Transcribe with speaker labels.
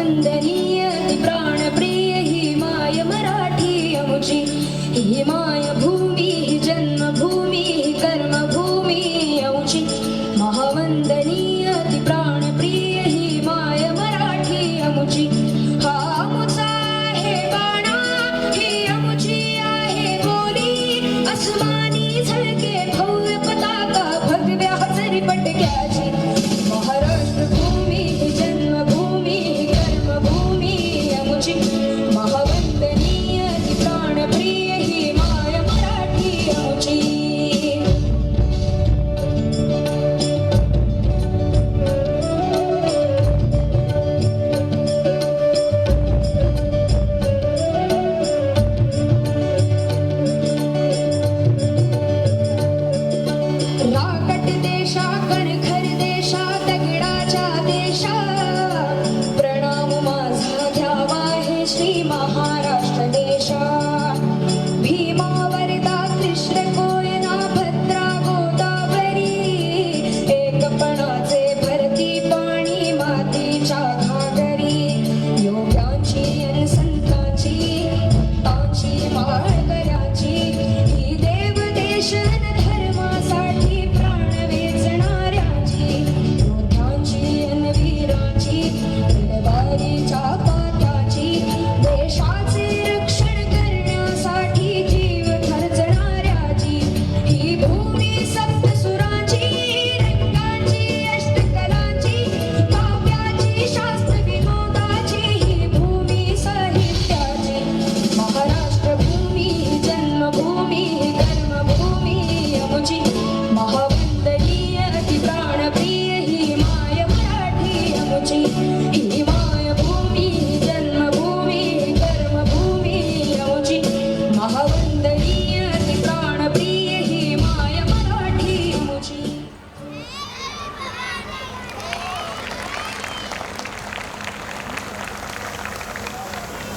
Speaker 1: महावंदनीय ती प्राणप्रिय ही माय मराठी अमुची. ही माय भूमी ही जन्मभूमी ही कर्मभूमी अमुची. महावंदनीय ती प्राणप्रिय ही माय मराठी अमुची. हा अमुचा आहे बाणा ही अमुची आहे बोली. अस्मानी झळके भव्य पताका भगव्या हजरी पटक्याची. महाराष्ट्र भूमी ही जन्मभूमी ही कर्मभूमी अमुची. महावंदनीय ती प्राणप्रिय ही माय मराठी अमुची. राकट देशा कणखर देशा दगडाच्या देशा. प्रणाम माझा घ्यावा हे श्री महाराष्ट्र देशा. भीमा वरदा कृष्ण कोयना भद्रा गोदावरी. एकपणाचे भरती पाणी मातीच्या घागरी. योग्यांची अन संतांची भक्तांची माळकऱ्यांची. ही देव देश अन धर्मासाठी प्राण वेचणाऱ्यांची. योद्ध्यांची अन वीरांची तलवारीच्या पात्याची. देशाचे रक्षण करण्यासाठी जीव खर्चणाऱ्याची. ही भूमी सप्तसुरांची रंगांची अष्टकलांची. काव्याची शास्त्र विनोदाची ही भूमी साहित्याची. महाराष्ट्र भूमी ही जन्मभूमी ही कर्मभूमी अमुची.